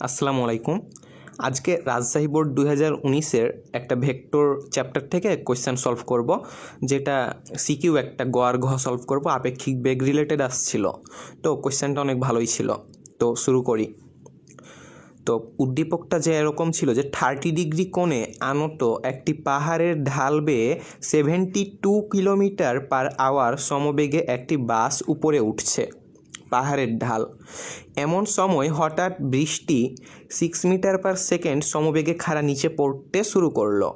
আসসালামু আলাইকুম। আজকে রাজশাহী বোর্ড 2019-এর একটা ভেক্টর চ্যাপ্টার থেকে কোয়েশ্চেন সলভ করব, যেটা সিকিউ একটা গ আর ঘ সলভ করব, আপেক্ষিক বেগ রিলেটেড আসছিল। তো কোয়েশ্চেনটা অনেক ভালোই ছিল। তো শুরু করি। তো উদ্দীপকটা যে এরকম ছিল যে 30 ডিগ্রি কোণে আনত একটি পাহাড়ের ঢাল বেয়ে 72 কিলোমিটার পার আওয়ার সমবেগে একটি বাস উপরে উঠছে। পাহাড়ের ঢাল, এমন সময় হঠাৎ বৃষ্টি 6 মিটার পার সেকেন্ড সমবেগে খাড়া নিচে পড়তে শুরু করলো।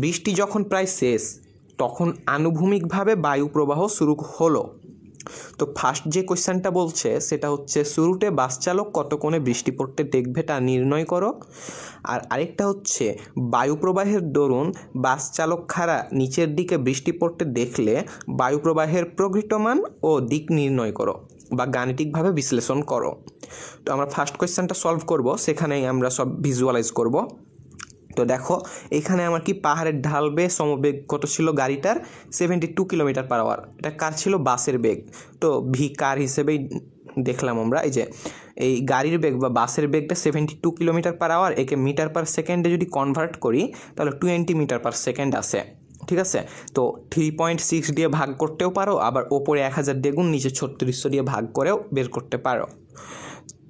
বৃষ্টি যখন প্রায় শেষ, তখন আনুভূমিকভাবে বায়ু প্রবাহ শুরু হলো। তো ফার্স্ট যে কোয়েশ্চেনটা বলছে সেটা হচ্ছে শুরুতে বাস চালক কত কোণে বৃষ্টি পড়তে দেখবে তা নির্ণয় করো। আর আরেকটা হচ্ছে বায়ু প্রবাহের দরুন বাস চালক খাড়া নিচের দিকে বৃষ্টি পড়তে দেখলে বায়ু প্রবাহের প্রকৃত মান ও দিক নির্ণয় করো বা গাণিতিকভাবে বিশ্লেষণ করো। তো আমরা ফার্স্ট কোয়েশ্চেনটা সলভ করব, সেখানেই আমরা সব ভিজুয়ালাইজ করব। তো দেখো এখানে আমার কি পাহাড়ের ঢাল বেয়ে সমবেগ কত ছিল গাড়িটার? 72 কিলোমিটার পার আওয়ার। এটা কার ছিল? বাসের বেগ। তো ভি কার হিসেবেই দেখলাম আমরা, এই যে এই গাড়ির বেগ বা বাসের বেগটা 72 কিলোমিটার পার আওয়ার, একে মিটার পার সেকেন্ডে যদি কনভার্ট করি তাহলে 20 মিটার পার সেকেন্ড আসে। ঠিক আছে, তো 3.6 দিয়ে ভাগ করতেও পারো, আবার ওপরে 1000 দিয়ে গুণ, নিচে 3600 দিয়ে ভাগ করেও বের করতে পারো।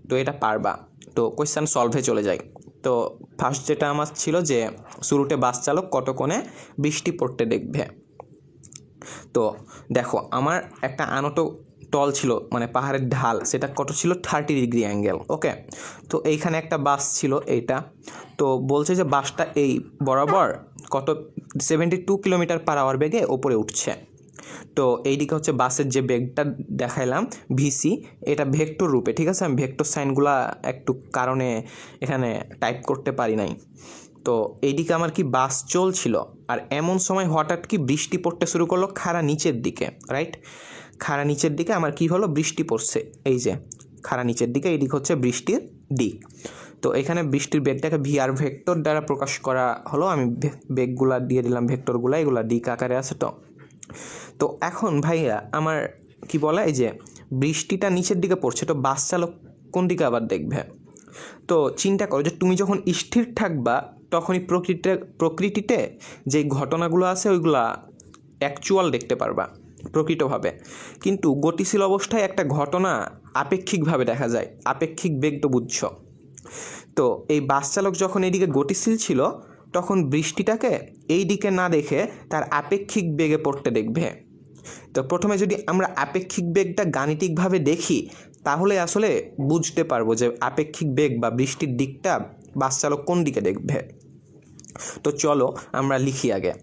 তো এটা পারবা। তো কোয়েশ্চেন সলভে চলে যাই। তো ফার্স্ট যেটা আমার ছিল যে শুরুতে বাস চালক কত কোণে বৃষ্টি পড়তে দেখবে। তো দেখো আমার একটা আনত তল ছিল, মানে পাহাড়ের ঢাল, সেটা কত ছিল? 30 ডিগ্রি অ্যাঙ্গেল। ওকে, তো এইখানে একটা বাস ছিল এইটা। তো বলছে যে বাসটা এই বরাবর কত 72 কিলোমিটার পার আওয়ার বেগে ওপরে উঠছে। তো এইদিকে হচ্ছে বাসের যে বেগটা দেখাইলাম ভিসি, এটা ভেক্টর রূপে। ঠিক আছে, আমি ভেক্টর সাইনগুলা একটু কারণে এখানে টাইপ করতে পারি নাই। তো এইদিকে আমার কি বাস চলছিল, আর এমন সময় হঠাৎ কি বৃষ্টি পড়তে শুরু করলো খাড়া নিচের দিকে। রাইট, খাড়া নিচের দিকে আমার কি হলো? বৃষ্টি পড়ছে। এই যে খাড়া নিচের দিকে, এইদিকে হচ্ছে বৃষ্টির দিক। তো এখানে বৃষ্টির বেগটাকে ভি আর ভেক্টর দ্বারা প্রকাশ করা হলো। আমি বেগগুলা দিয়ে দিলাম ভেক্টরগুলা, এগুলা দিক আকারে আছে। তো এখন ভাইয়া আমার কি বলা, এই যে বৃষ্টিটা নিচের দিকে পড়ছে, তো বাস চালক কোন দিকে আবার দেখবে? তো চিন্তা করো যে তুমি যখন স্থির থাকবা তখনই প্রকৃতিতে যে ঘটনাগুলো আছে ওইগুলা অ্যাকচুয়াল দেখতে পারবা প্রকৃতভাবে, কিন্তু গতিশীল অবস্থায় একটা ঘটনা আপেক্ষিকভাবে দেখা যায়। আপেক্ষিক বেগ তো বুঝছো। তো এই বাস চালক যখন এইদিকে গতিশীল ছিল, তখন বৃষ্টিটাকে এই দিকে না দেখে তার আপেক্ষিক বেগে পড়তে দেখবে। তো প্রথমে যদি আমরা আপেক্ষিক বেগটা গাণিতিকভাবে দেখি, তাহলে আসলে বুঝতে পারবো যে আপেক্ষিক বেগ বা বৃষ্টির দিকটা বাস চালক কোন দিকে দেখবে। তো চলো আমরা লিখি আগে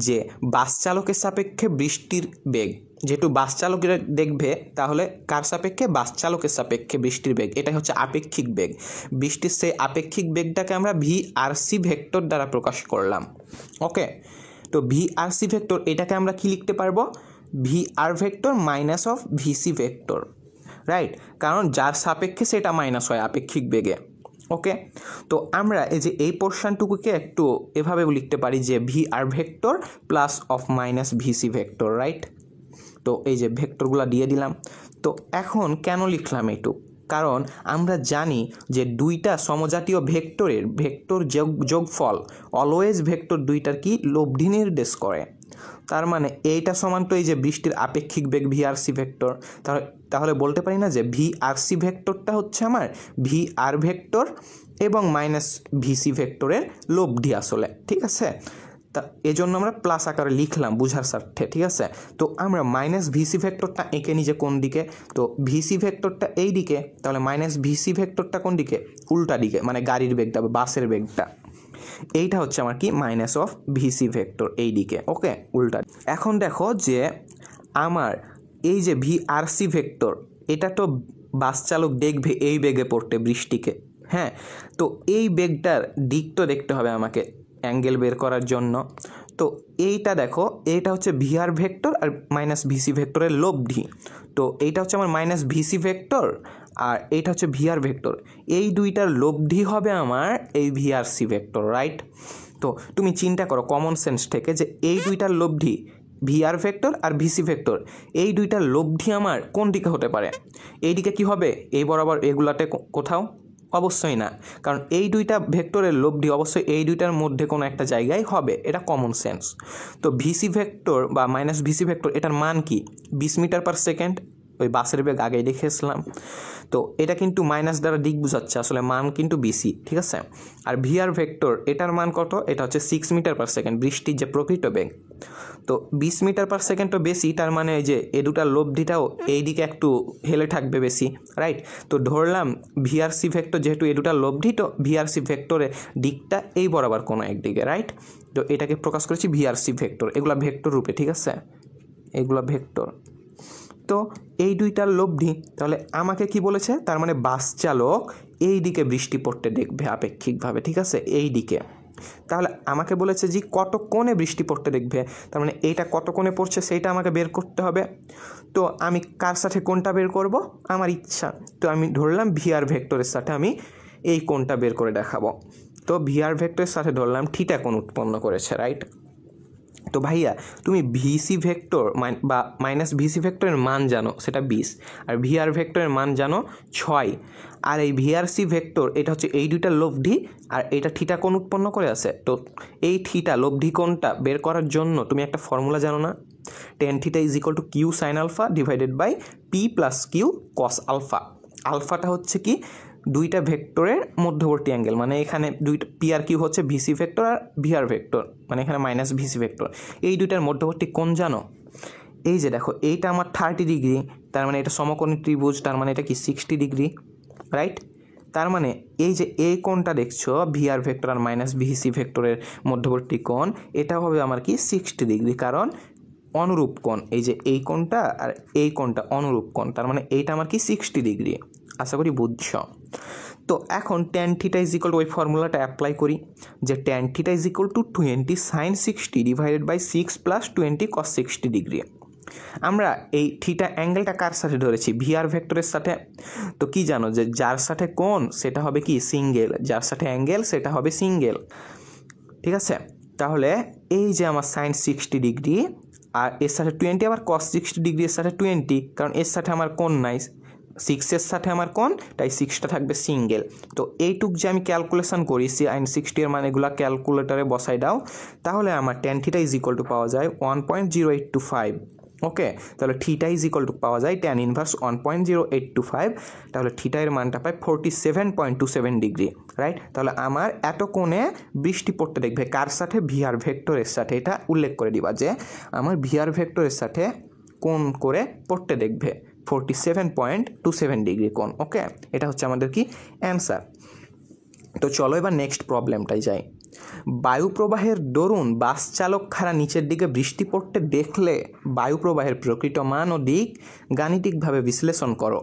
যে বাস চালকের সাপেক্ষে বৃষ্টির বেগ, যেহেতু বাস চালকের দেখবে, তাহলে কার সাপেক্ষে? বাস চালকের সাপেক্ষে বৃষ্টির বেগ, এটাই হচ্ছে আপেক্ষিক বেগ। বৃষ্টির সেই আপেক্ষিক বেগটাকে আমরা ভি আর সি ভেক্টর দ্বারা প্রকাশ করলাম। ওকে, তো ভি আর সি ভেক্টর, এটাকে আমরা কি লিখতে পারবো? V R vector minus of VC vector. Right, কারণ যার সাপেক্ষে সেটা মাইনাস হয় আপেক্ষিক বেগে। ওকে, তো আমরা এই যে এই পোর্শনটুকুকে একটু এভাবেও লিখতে পারি যে V R vector plus of minus VC vector. Right, তো এই যে ভেক্টরগুলো দিয়ে দিলাম। তো এখন কেন লিখলাম এইটুক? কারণ আমরা জানি যে দুইটা সমজাতীয় ভেক্টরের ভেক্টর যোগফল অলওয়েজ ভেক্টর দুইটার কি লব্ধি নির্দেশ করে। তার মানে এইটা সমান তো এই যে বৃষ্টির আপেক্ষিক বেগ ভি আর সি ভেক্টর। তাহলে বলতে পারি না যে ভি আর সি ভেক্টরটা হচ্ছে আমার ভি আর ভেক্টর এবং মাইনাস ভিসি ভেক্টরের লব্ধি আসলে। ঠিক আছে, তা এজন্য আমরা প্লাস আকারে লিখলাম বুঝার স্বার্থে। ঠিক আছে, তো আমরা মাইনাস ভিসি ভেক্টরটা এঁকে নিচে কোন দিকে? তো ভিসি ভেক্টরটা এই দিকে, তাহলে মাইনাস ভিসি ভেক্টরটা কোন দিকে? উল্টা দিকে, মানে গাড়ির বেগটা বা বাসের বেগটা। এইটা হচ্ছে আমার কি মাইনাস অফ ভিসি ভেক্টর এই দিকে। ওকে, উল্টা। এখন দেখো যে আমার এই যে ভি আর সি ভেক্টর, এটা তো বাস চালক দেখবে এই বেগে পড়তে বৃষ্টিকে। হ্যাঁ, তো এই বেগটার দিক তো দেখতে হবে আমাকে অ্যাঙ্গেল বের করার জন্য। তো এইটা দেখো, এইটা হচ্ছে ভি আর ভেক্টর আর মাইনাস ভিসি ভেক্টরের লব্ধি। তো এইটা হচ্ছে আমার মাইনাস ভিসি ভেক্টর, আর এইটা হচ্ছে ভি আর ভেক্টর। এই দুইটার লব্ধি হবে আমার এই ভি আর সি ভেক্টর। রাইট, তো তুমি চিন্তা করো কমন সেন্স থেকে যে এই দুইটার লব্ধি ভি আর ভেক্টর আর ভিসি ভেক্টর, এই দুইটার লব্ধি আমার কোন দিকে হতে পারে? এই দিকে কি হবে? এই বরাবর এগুলাতে কোথাও অবশ্যই না, কারণ এই দুইটা ভেক্টরের লব্ধি অবশ্যই এই দুইটার মধ্যে কোনো একটা জায়গায় হবে, এটা কমন সেন্স। তো ভিসি ভেক্টর বা মাইনাস ভিসি ভেক্টর এটার মান কি 20 মিটার পার সেকেন্ড, ওই বাসের বেগ আগেই দেখেছিলাম। তো এটা কিন্তু মাইনাস দ্বারা দিক বোঝাচ্ছে, আসলে মান কিন্তু বিসি, ঠিক আছে। আর ভিআর ভেক্টর এটার মান কত, এটা হচ্ছে 6 মিটার পার সেকেন্ড, বৃষ্টির যে প্রকৃত বেগ। তো 20 মিটার পার সেকেন্ড তো বেশি, তার মানে যে এ দুটার লব্ধিটাও এই দিকে একটু হেলে থাকবে বেশি, রাইট। তো ধরলাম ভিআরসি ভেক্টর যেহেতু এ দুটার লব্ধি, তো ভিআরসি ভেক্টরের দিকটা এই বরাবর কোনো একদিকে, রাইট। তো এটাকে প্রকাশ করেছি ভিআরসি ভেক্টর, এগুলা ভেক্টর রূপে, ঠিক আছে, এগুলা ভেক্টর। তো এই দুইটার লব্ধি, তাহলে আমাকে কি বলেছে, তার মানে বাস চালক এই দিকে বৃষ্টি পড়তে দেখবে আপেক্ষিকভাবে, ঠিক আছে, এই দিকে। তাহলে আমাকে বলেছে যে কত কোণে বৃষ্টি পড়তে দেখবে, তার মানে এইটা কত কোণে পড়ছে সেইটা আমাকে বের করতে হবে। তো আমি কার সাথে কোণটা বের করব, আমার ইচ্ছা। তো আমি ধরলাম ভিআর ভেক্টরের সাথে আমি এই কোণটা বের করে দেখাবো। তো ভিআর ভেক্টরের সাথে ধরলাম থিটা কোণ উৎপন্ন করেছে, রাইট। তো ভাইয়া তুমি ভিসি ভেক্টর বা মাইনাস ভিসি ভেক্টরের মান জানো, সেটা 20, আর ভিআর ভেক্টরের মান জানো 6। আর এই ভিআরসি ভেক্টর এটা হচ্ছে এই দুইটা লব্ধি, আর এটা থিটা কোণ উৎপন্ন করে আছে। তো এই থিটা লব্ধি কোণটা বের করার জন্য তুমি একটা ফর্মুলা জানো না, tan theta is equal to Q sine alpha divided by P plus Q cos alpha. আলফাটা হচ্ছে কি দুইটা ভেক্টরের মধ্যবর্তী অ্যাঙ্গেল, মানে এখানে দুইটা পি আর কিউ হচ্ছে ভিসি ভেক্টর আর ভিআর ভেক্টর, মানে এখানে মাইনাস ভিসি ভেক্টর, এই দুইটার মধ্যবর্তী কোণ জানো। এই যে দেখো এইটা আমার 30 ডিগ্রি, তার মানে এটা সমকোণী ত্রিভুজ, তার মানে এটা কি 60 ডিগ্রি, রাইট। তার মানে এই যে এই কোণটা দেখছো ভিআর ভেক্টর আর মাইনাস ভিসি ভেক্টরের মধ্যবর্তী কোণ, এটা হবে আমার কি 60 ডিগ্রি, কারণ অনুরূপ কোণ, এই যে এই কোণটা আর এই কোণটা অনুরূপ কোণ, তার মানে এইটা আমার কি 60 ডিগ্রি। আশা করি বুঝছ। তো এখন tan theta is equal to ওই ফর্মুলাটা অ্যাপ্লাই করি, যে tan theta is equal to 20 sine 60 divided by 6 plus 20 cos 60 degree. আমরা এই থিটা অ্যাঙ্গেলটা কার সাথে ধরেছি, ভিআর ভেক্টরের সাথে। তো কি জানো যে যার সাথে কোণ সেটা হবে কি সিঙ্গেল, যার সাথে অ্যাঙ্গেল সেটা হবে সিঙ্গেল, ঠিক আছে। তাহলে এই যে আমার সাইন 60 ডিগ্রি আর এর সাথে 20, আবার কস 60 ডিগ্রি এর সাথে 20, কারণ এর সাথে আমার কোণ নাই, 6-এর সাথে আমার কোণ, তাই 6টা থাকবে সিঙ্গেল। তো এইটুক যে আমি ক্যালকুলেশন করি সাইন 60 এর মানেগুলো ক্যালকুলেটারে বসাই দাও, তাহলে আমার tan theta is equal two পাওয়া যায় 1.0825। ওকে, তাহলে থিটা ইজ ইকুয়াল টু পাওয়া যায় tan ইনভার্স 1.0825, তাহলে থিটা এর মানটা পাই 47.27 ডিগ্রি, রাইট। তাহলে আমার এত কোণে বৃষ্টি পড়তে দেখবে কার সাথে, ভিআর ভেক্টরের সাথে। এটা উল্লেখ করে দিবা যে আমার ভিআর ভেক্টরের সাথে কোণ করে পড়তে দেখবে 47.27 ডিগ্রি কোণ। ওকে, এটা হচ্ছে আমাদের কি অ্যান্সার। তো চলো এবার নেক্সট প্রবলেমটাই যাই। বায়ু প্রবাহের দরুন বাস চালক খাড়া নিচের দিকে বৃষ্টি পড়তে দেখলে বায়ু প্রবাহের প্রকৃত মান ও দিক গাণিতিকভাবে বিশ্লেষণ করো।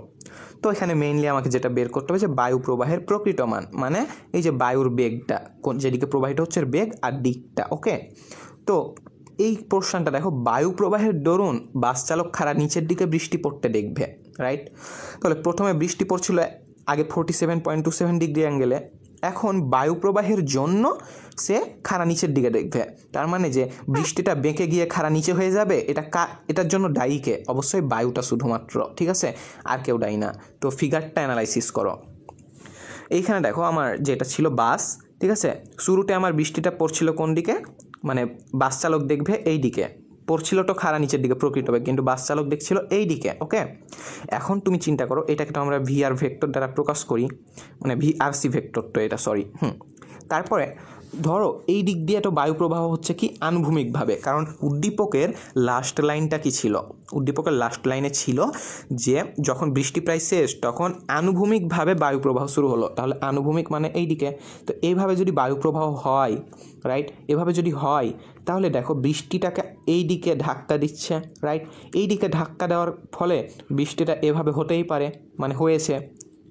তো এখানে মেইনলি আমাকে যেটা বের করতে হবে যে বায়ু প্রবাহের প্রকৃত মান, মানে এই যে বায়ুর বেগটা যেদিকে প্রবাহিত হচ্ছে বেগ আর দিকটা। ওকে, তো এই পোর্শনটা দেখো, বায়ু প্রবাহের দরুন বাস চালক খাড়া নিচের দিকে বৃষ্টি পড়তে দেখবে, রাইট। তাহলে প্রথমে বৃষ্টি পড়ছিল আগে 47.27 ডিগ্রি অ্যাঙ্গেলে, এখন বায়ু প্রবাহের জন্য সে খাড়া নিচের দিকে দেখবে, তার মানে যে বৃষ্টিটা বেঁকে গিয়ে খাড়া নিচে হয়ে যাবে, এটার জন্য দায়ী কে, অবশ্যই বায়ুটা শুধুমাত্র, ঠিক আছে, আর কেউ দায়ী না। তো ফিগারটা অ্যানালাইসিস করো। এইখানে দেখো আমার যেটা ছিল বাস, ঠিক আছে, শুরুতে আমার বৃষ্টিটা পড়ছিল কোন দিকে, মানে বাস চালক দেখবে এই দিকে পড়ছিল, তো খাড়া নিচের দিকে প্রকৃত হবে, কিন্তু বাস চালক দেখছিল এই দিকে। ওকে, এখন তুমি চিন্তা করো, এটাকে তো আমরা ভিআর ভেক্টর দ্বারা প্রকাশ করি, মানে ভিআরসি ভেক্টর তো এটা, সরি। তারপরে ধরো এই দিক দিয়ে তো বায়ু প্রবাহ হচ্ছে কি আনুভূমিকভাবে, কারণ উদ্দীপকের লাস্ট লাইনটা কি ছিল, উদ্দীপকের লাস্ট লাইনে ছিল যে যখন বৃষ্টি প্রায় শেষ তখন আনুভূমিকভাবে বায়ু প্রবাহ শুরু হলো, তাহলে আনুভূমিক মানে এই দিকে। তো এইভাবে যদি বায়ু প্রবাহ হয়, রাইট, এভাবে যদি হয়, তাহলে দেখো বৃষ্টিটাকে এই দিকে ধাক্কা দিচ্ছে, রাইট। এই দিকে ধাক্কা দেওয়ার ফলে বৃষ্টিটা এভাবে হতেই পারে, মানে হয়েছে,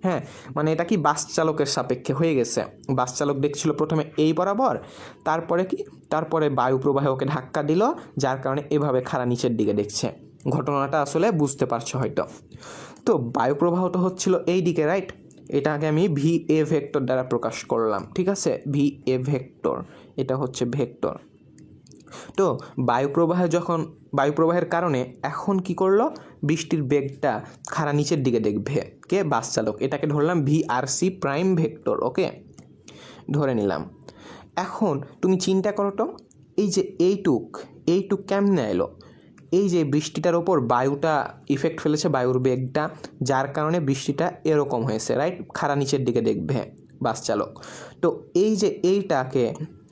হ্যাঁ, মানে এটা কি বাস চালকের সাপেক্ষে হয়ে গেছে। বাস চালক দেখছিল প্রথমে এই বরাবর, তারপরে বায়ু প্রবাহে ওকে ধাক্কা দিল, যার কারণে এভাবে খাড়া নিচের দিকে দেখছে। ঘটনাটা আসলে বুঝতে পারছো হয়তো। তো বায়ু প্রবাহ তো হচ্ছিল এই দিকে, রাইট। এটাকে আমি ভি এ ভেক্টর দ্বারা প্রকাশ করলাম, ঠিক আছে, ভি এ ভেক্টর, এটা হচ্ছে ভেক্টর। তো বায়ু প্রবাহের কারণে এখন কি করলো, বৃষ্টির বেগটা খাড়া নিচের দিকে দেখবে কে? বাস চালক। এটাকে ধরলাম ভিআরসি প্রাইম ভেক্টর। ওকে, ধরে নিলাম। এখন তুমি চিন্তা করো তো, এই যে এইটুক কেমনে এলো? এই যে বৃষ্টিটার ওপর বায়ুটা ইফেক্ট ফেলেছে, বায়ুর বেগটা, যার কারণে বৃষ্টিটা এরকম হয়েছে, রাইট? খাড়া নিচের দিকে দেখবে বাস চালক। তো এই যে এইটাকে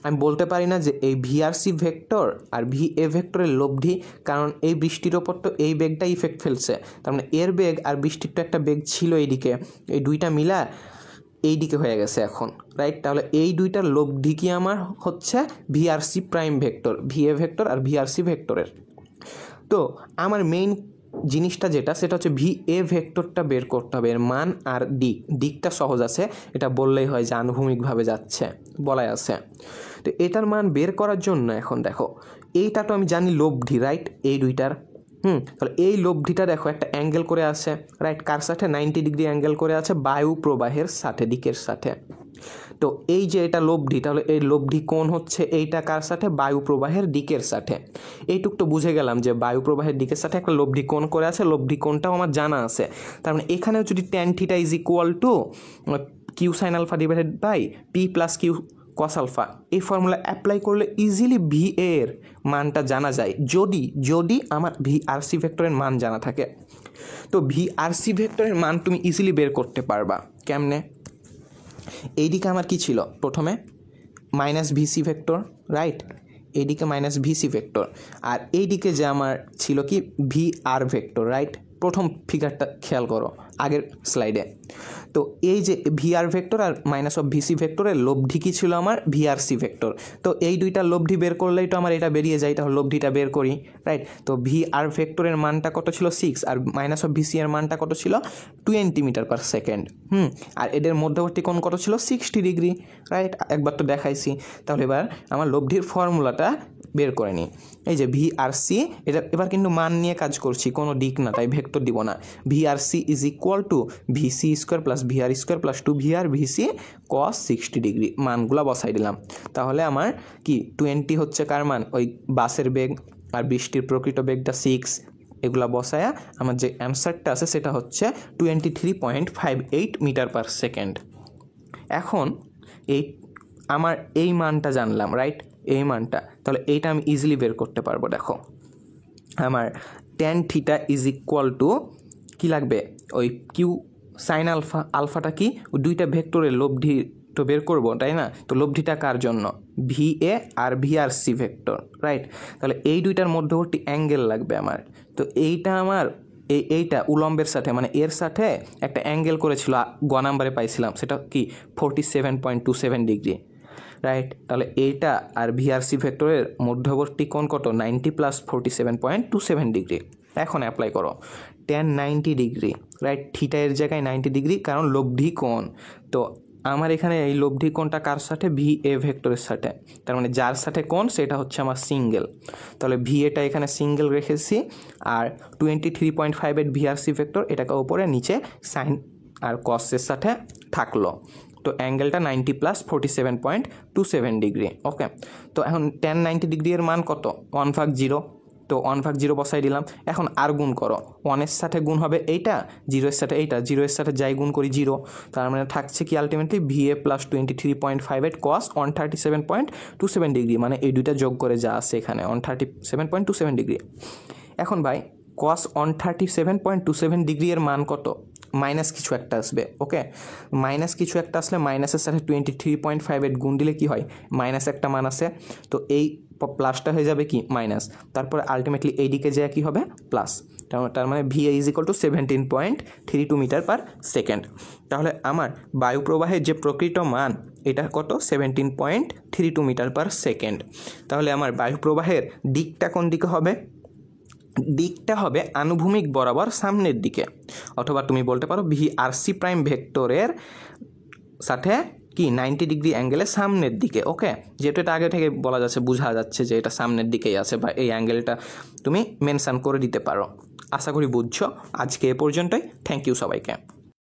আমি বলতে পারি না যে এই ভিআরসি ভেক্টর আর ভিএ ভেক্টরের লব্ধি, কারণ এই বৃষ্টির ওপর তো এই বেগটা ইফেক্ট ফেলছে, তার মানে এর বেগ আর বৃষ্টির তো একটা বেগ ছিল এইদিকে, এই দুইটা মিলা এই দিকে হয়ে গেছে এখন, রাইট? তাহলে এই দুইটার লব্ধি কি আমার হচ্ছে ভিআরসি প্রাইম ভেক্টর, ভিএ ভেক্টর আর ভিআরসি ভেক্টরের। তো আমার মেইন জিনিসটা যেটা, সেটা হচ্ছে ভিএ ভেক্টরটা বের করতে হবে, এর মান আর দিকটা সহজ আছে, এটা বললেই হয় যে আনুভূমিকভাবে যাচ্ছে, বলাই আছে। তো এটার মান বের করার জন্য এখন দেখো, এইটা তো আমি জানি লব্ধি, রাইট? এই দুইটার তাহলে এই লব্ধিটা দেখো একটা অ্যাঙ্গেল করে আছে, রাইট? কার সাথে? 90 ডিগ্রি অ্যাঙ্গেল করে আছে বায়ু প্রবাহের সাথে, দিকের সাথে। তো এই যে এটা লব্ধি, তাহলে এই লব্ধি কোণ হচ্ছে এইটা কার সাথে? বায়ু প্রবাহের দিকের সাথে। এইটুক তো বুঝে গেলাম যে বায়ু প্রবাহের দিকের সাথে একটা লব্ধি কোণ করে আছে, লব্ধি কোণটাও আমার জানা আছে। তার মানে এখানেও যদি tan θ = Q sine alpha divided by P plus Q cos alpha, এই ফর্মুলা অ্যাপ্লাই করলে ইজিলি ভি এর মানটা জানা যায়, যদি আমার ভিআরসি ভেক্টরের মান জানা থাকে। তো ভিআরসি ভেক্টরের মান তুমি ইজিলি বের করতে পারবা। কেমনে? এইদিকে আমার কি ছিল প্রথমে? Minus VC vector, right? এইদিকে মাইনাস ভিসি ভেক্টর, আর এইদিকে যে আমার ছিল কি ভিআর ভেক্টর, রাইট? প্রথম ফিগারটা খেয়াল করো আগের স্লাইডে। তো এই যে ভিআর ভেক্টর আর মাইনাস অফ ভিসি ভেক্টরের লব্ধি কি ছিল? আমার ভিআরসি ভেক্টর। তো এই দুইটা লব্ধি বের করলেই তো আমার এটা বেরিয়ে যায়, তাহলে লব্ধিটা বের করি, রাইট? তো ভিআর ভেক্টরের মানটা কত ছিল? 6, আর মাইনাস অফ ভিসি এর মানটা কত ছিল? 20 মিটার পার সেকেন্ড। আর এদের মধ্যবর্তী কোণ কত ছিল? 60 ডিগ্রি, রাইট? একবার তো দেখাইছি। তাহলে এবার আমার লব্ধির ফর্মুলাটা বের করে নিই। এই যে ভিআরসি, এটা এবার কিন্তু মান নিয়ে কাজ করছি, কোনো দিক না, তাই ভেক্টর দিব না। VRC = VC square plus VR square plus 2 VC cos 60 degree, মানগুলো বসাই দিলাম। তাহলে আমার কি 20 হচ্ছে কার মান? ওই বাসের বেগ, আর বৃষ্টির প্রকৃত বেগটা 6, এগুলা বসায়া আমার যে অ্যান্সারটা আছে সেটা হচ্ছে 23.58 মিটার পার সেকেন্ড। এখন আমার এই মানটা জানলাম, রাইট? এই মানটা, তাহলে এইটা আমি ইজিলি বের করতে পারবো। দেখো আমার tan θ কি লাগবে? ওই কিউ সাইন আলফা, আলফাটা কি? দুইটা ভেক্টরের লব্ধি তো বের করবো, তাই না? তো লব্ধিটা কার জন্য? ভিএ আর ভিআরসি ভেক্টর, রাইট? তাহলে এই দুইটার মধ্যবর্তী অ্যাঙ্গেল লাগবে আমার। তো এইটা আমার এইটা উলম্বের সাথে, মানে এর সাথে একটা অ্যাঙ্গেল করেছিল, গ নাম্বারে পাইছিলাম, সেটা কি 47.27 ডিগ্রি, রাইট? তাহলে এইটা আর ভিআরসি ভেক্টরের মধ্যবর্তী কোণ কত? 90 + 47.27 ডিগ্রি। এখন অ্যাপ্লাই করো tan 90 ডিগ্রি, রাইট? থিটা এর জায়গায় 90 ডিগ্রি, কারণ লব্ধি কোণ। তো আমার এখানে এই লব্ধি কোণটা কার সাথে? ভিএ ভেক্টরের সাথে, তার মানে যার সাথে কোণ সেটা হচ্ছে আমার সিঙ্গেল। তাহলে ভিএটা এখানে সিঙ্গেল রেখেছি, আর 23.58 ভিআরসি ভেক্টর, এটাকে উপরে নিচে সাইন আর কসের সাথে থাকলো। তো অ্যাঙ্গেলটা 90 + 47.27 ডিগ্রি। ওকে, তো এখন tan 90 ডিগ্রি এর মান কত? 1/0। তো 1/0 বসাই দিলাম। এখন আর গুণ করো, 1-এর সাথে গুণ হবে এইটা, 0-এর সাথে এইটা, 0-এর সাথে যাই গুণ করি 0, তার মানে থাকছে কি আলটিমেটলি VA + 23.58 cos 137.27 ডিগ্রি, মানে এই দুইটা যোগ করে যা আছে এখানে 137.27 ডিগ্রি। এখন ভাই cos 137.27 ডিগ্রি এর মান কত? মাইনাস কিছু একটা আসবে। ওকে, মাইনাস কিছু একটা আসলে মাইনাসের সাথে 23.58 গুণ দিলে কি হয়? মাইনাস একটা মান আছে, তো এই প্লাসটা হয়ে যাবে কি? মাইনাস, তারপরে আলটিমেটলি এইদিকে যা কি হবে? প্লাস। তার মানে VA = 17.32 মিটার পার সেকেন্ড। তাহলে আমার বায়ু প্রবাহের যে প্রকৃত মান এটা কত? 17.32 মিটার পার সেকেন্ড। তাহলে আমার বায়ু প্রবাহের দিকটা কোন দিকে হবে? দিকটা হবে আনুভূমিক বরাবর সামনের দিকে, অথবা তুমি বলতে পারো ভিআরসি প্রাইম ভেক্টরের সাথে কি 90 ডিগ্রি অ্যাঙ্গেলের সামনের দিকে। ওকে, যেহেতু এটা আগে থেকে বলা যাচ্ছে, বোঝা যাচ্ছে যে এটা সামনের দিকেই আছে, বা এই অ্যাঙ্গেলটা তুমি মেনশন করে দিতে পারো। আশা করি বুঝছো। আজকে এ পর্যন্তই। থ্যাংক ইউ সবাইকে।